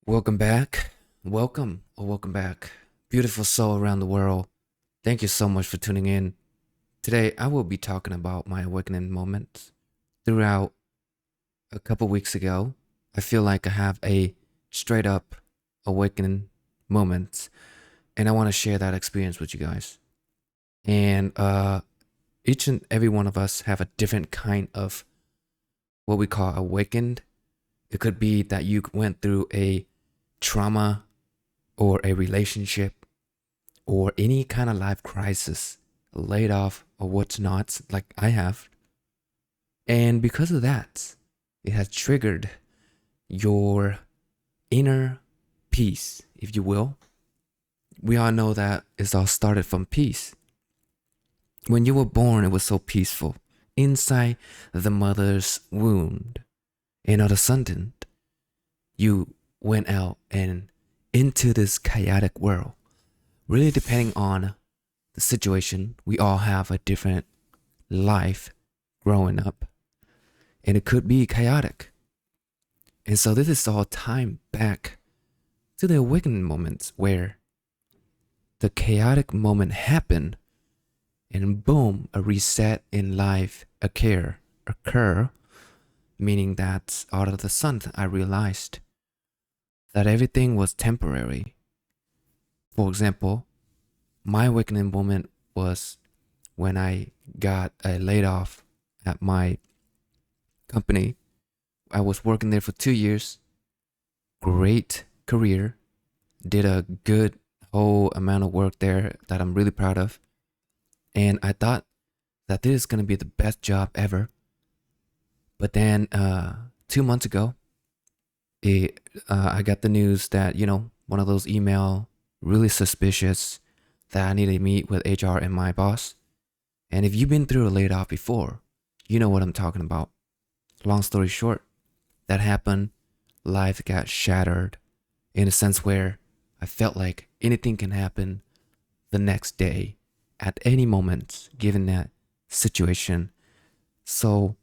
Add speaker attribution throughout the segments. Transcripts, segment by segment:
Speaker 1: Welcome back. Welcome back. Beautiful soul around the world. Thank you so much for tuning in. Today, I will be talking about my awakening moments. Throughout a couple weeks ago, I feel like I have a straight up awakening moment, and I want to share that experience with you guys. And each and every one of us have a different kind of what we call awakened. It could be that you went through a trauma or a relationship or any kind of life crisis, laid off or what's not, like I have. And because of that, it has triggered your inner peace, if you will. We all know that it's all started from peace. When you were born, it was so peaceful inside the mother's wound. And all of a sudden, you went out and into this chaotic world. Really depending on the situation, we all have a different life growing up. And it could be chaotic. And so this is all time back to the awakening moments where the chaotic moment happened and boom, a reset in life occur, meaning that out of the sun I realized that everything was temporary. For example, my awakening moment was when I got laid off at my company. I was working there for 2 years. Great career. Did a good whole amount of work there that I'm really proud of. And I thought that this is going to be the best job ever. But then 2 months ago, I got the news that, one of those email really suspicious that I need to meet with HR and my boss. And if you've been through a layoff before, you know what I'm talking about. Long story short, that happened. Life got shattered in a sense where I felt like anything can happen the next day at any moment given that situation. So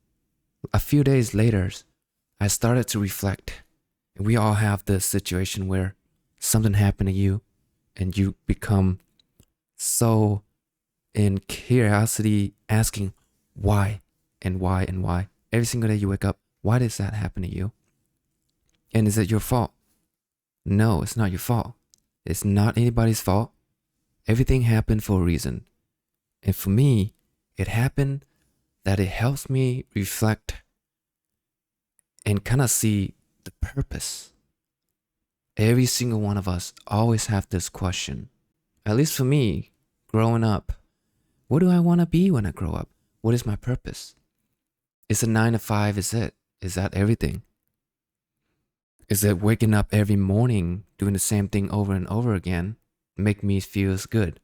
Speaker 1: a few days later, I started to reflect. We all have this situation where something happened to you and you become so in curiosity asking why and why and why. Every single day you wake up, why does that happen to you? And is it your fault? No, it's not your fault. It's not anybody's fault. Everything happened for a reason. And for me, it happened that it helps me reflect and kind of see the purpose. Every single one of us always have this question. At least for me, growing up, what do I want to be when I grow up? What is my purpose? Is a 9 to 5 is it? Is that everything? Is it waking up every morning doing the same thing over and over again make me feel good?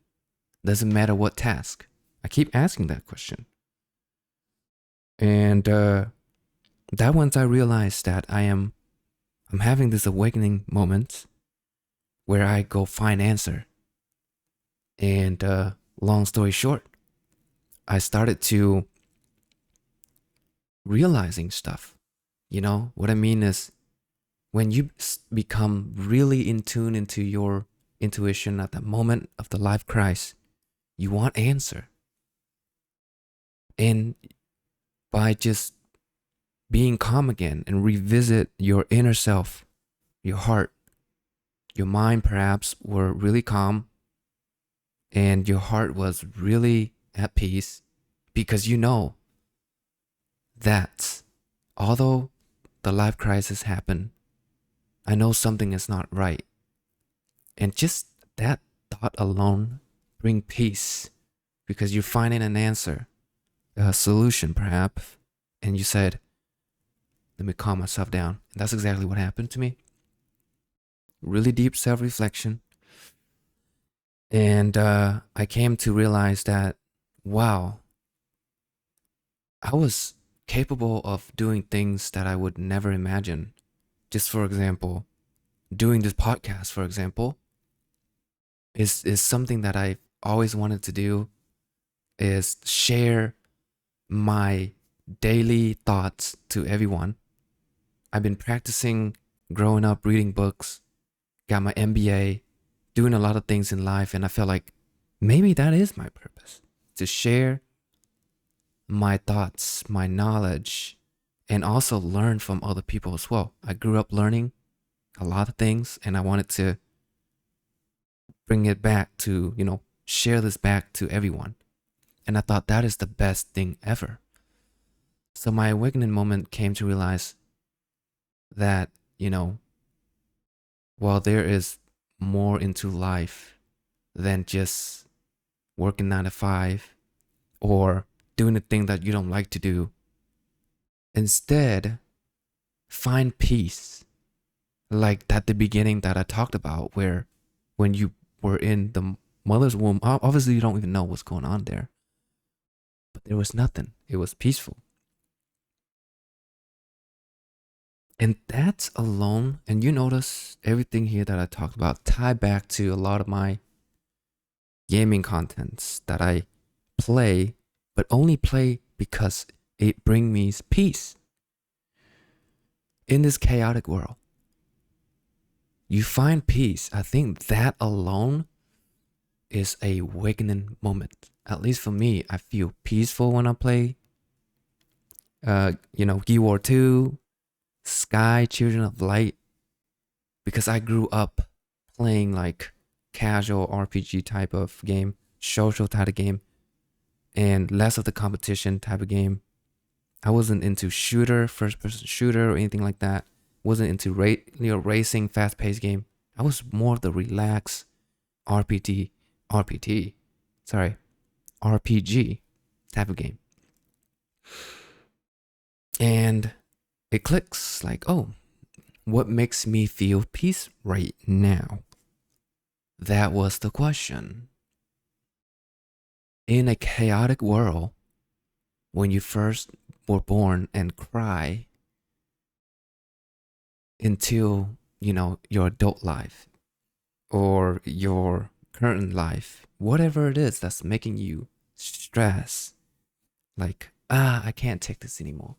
Speaker 1: Doesn't matter what task. I keep asking that question. And that once I realized that I'm having this awakening moment where I go find answer. And long story short, I started to realizing stuff. You know, what I mean is when you become really in tune into your intuition at the moment of the life crisis, you want answer. And by just being calm again and revisit your inner self, your heart, your mind perhaps were really calm and your heart was really at peace because you know that although the life crisis happened, I know something is not right. And just that thought alone bring peace because you're finding an answer, a solution perhaps, and you said, let me calm myself down. And that's exactly what happened to me. Really deep self-reflection. And I came to realize that, wow, I was capable of doing things that I would never imagine. Just for example, doing this podcast, for example, is something that I've always wanted to do, is share my daily thoughts to everyone. I've been practicing growing up reading books got my MBA, doing a lot of things in life. And I felt like maybe that is my purpose, to share my thoughts, my knowledge, and also learn from other people as well. I grew up learning a lot of things, and I wanted to bring it back to, share this back to everyone. And I thought that is the best thing ever. So my awakening moment came to realize that, while there is more into life than just working 9 to 5 or doing the thing that you don't like to do, instead, find peace. Like at the beginning that I talked about, where when you were in the mother's womb, obviously you don't even know what's going on there. But there was nothing. It was peaceful. And that's alone, and you notice everything here that I talked about tie back to a lot of my gaming contents that I play, but only play because it brings me peace. In this chaotic world, you find peace. I think that alone is a awakening moment. At least for me, I feel peaceful when I play, Guild War 2, Sky, Children of Light, because I grew up playing like casual RPG type of game, social type of game, and less of the competition type of game. I wasn't into first person shooter or anything like that. Wasn't into racing, fast paced game. I was more of the relaxed RPG type of game. And it clicks like, oh, what makes me feel peace right now? That was the question. In a chaotic world, when you first were born and cry until, your adult life or your current life, whatever it is that's making you stress, like, I can't take this anymore.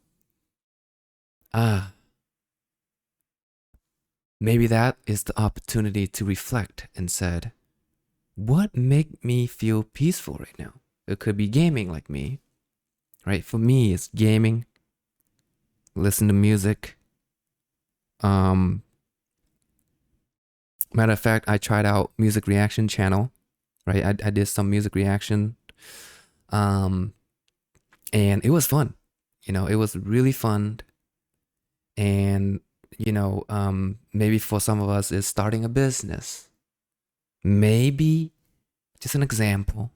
Speaker 1: Maybe that is the opportunity to reflect and said, what make me feel peaceful right now? It could be gaming like me, right? For me, it's gaming, listen to music. Matter of fact, I tried out music reaction channel, right? I did some music reaction, and it was fun. It was really fun. And, maybe for some of us, it's starting a business. Maybe, just an example,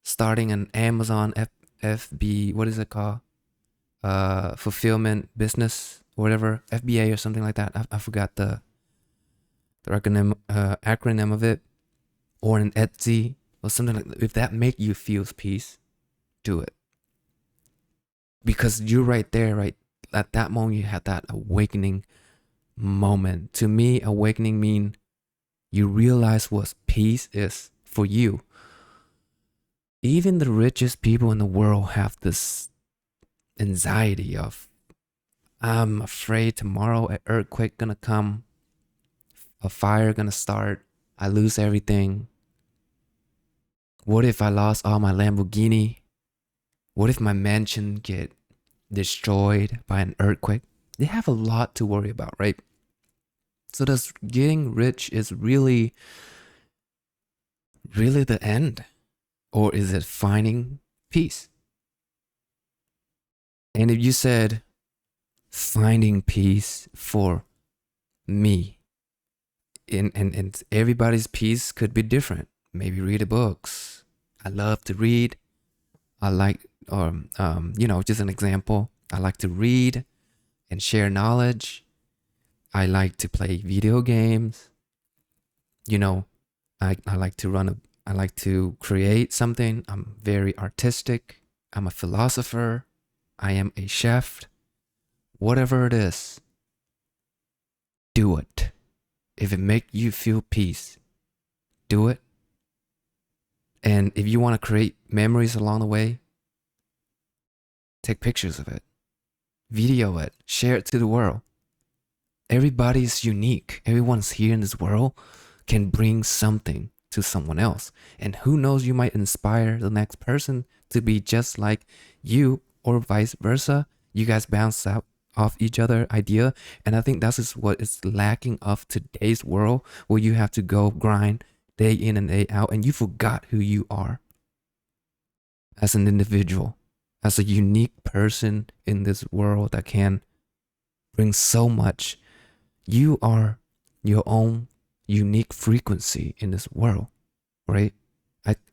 Speaker 1: starting an Amazon FB, what is it called? Fulfillment business or whatever, FBA or something like that. I forgot the acronym of it, or an Etsy or something like that. If that make you feel peace, do it. Because you're right there, right? At that moment, you had that awakening moment. To me, awakening mean you realize what peace is for you. Even the richest people in the world have this anxiety of, I'm afraid tomorrow an earthquake gonna come, a fire gonna start, I lose everything. What if I lost all my Lamborghini? What if my mansion get destroyed by an earthquake? They have a lot to worry about, right? So does getting rich is really the end? Or is it finding peace? And if you said finding peace for me, and everybody's peace could be different. Maybe read books. I love to read. I like, just an example. I like to read and share knowledge. I like to play video games. I like to I like to create something. I'm very artistic. I'm a philosopher. I am a chef. Whatever it is, do it. If it make you feel peace, do it. And if you want to create memories along the way, take pictures of it, video it, share it to the world. Everybody's unique. Everyone's here in this world can bring something to someone else. And who knows, you might inspire the next person to be just like you or vice versa. You guys bounce out off each other idea. And I think that's just what is lacking of today's world, where you have to go grind day in and day out and you forgot who you are as an individual, as a unique person in this world that can bring so much. You are your own unique frequency in this world, right?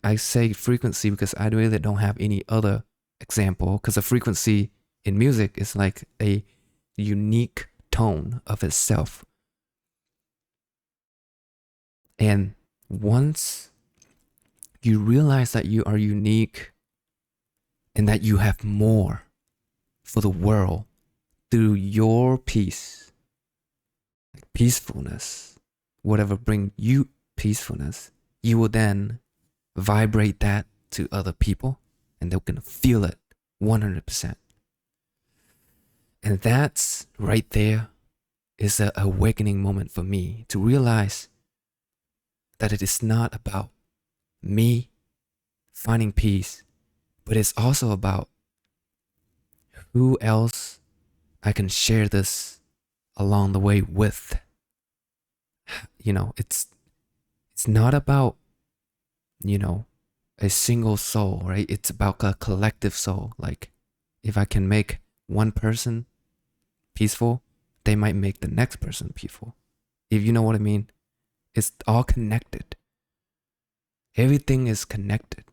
Speaker 1: I say frequency because I really don't have any other example, because a frequency in music is like a unique tone of itself. And once you realize that you are unique and that you have more for the world through your peace, like peacefulness, whatever bring you peacefulness, you will then vibrate that to other people and they're gonna feel it 100%. And that's right there is an awakening moment for me to realize that it is not about me finding peace, but it's also about who else I can share this along the way with. You know, it's not about, you know, a single soul, right? It's about a collective soul. Like if I can make one person peaceful, they might make the next person peaceful. If you know what I mean, it's all connected. Everything is connected,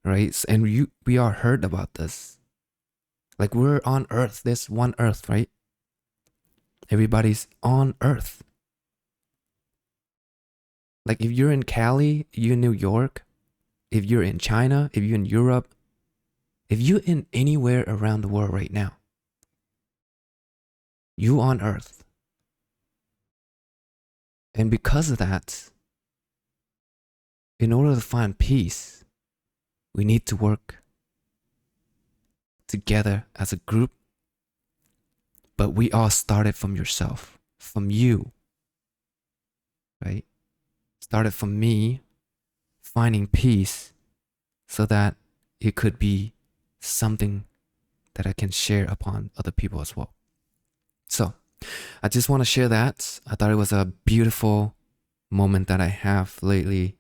Speaker 1: right? And we are heard about this. Like we're on Earth. There's one Earth, right? Everybody's on Earth. Like if you're in Cali, you're in New York, if you're in China, if you're in Europe, if you're in anywhere around the world right now, you on Earth. And because of that, in order to find peace, we need to work together as a group. But we all started from yourself, from you, right? Started from me finding peace so that it could be something that I can share upon other people as well. So I just want to share that. I thought it was a beautiful moment that I have lately.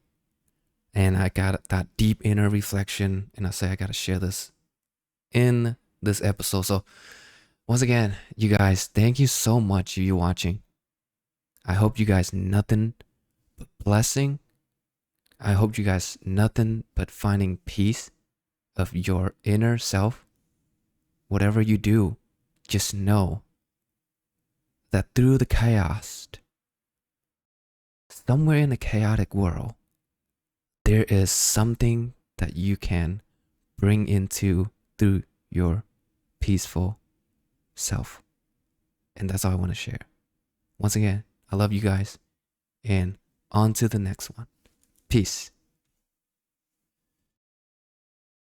Speaker 1: And I got that deep inner reflection. And I say I got to share this in this episode. So once again, you guys, thank you so much for you watching. I hope you guys nothing but blessing. I hope you guys nothing but finding peace of your inner self. Whatever you do, just know that through the chaos, somewhere in the chaotic world, there is something that you can bring into through your peaceful self. And that's all I want to share. Once again, I love you guys, and on to the next one. Peace.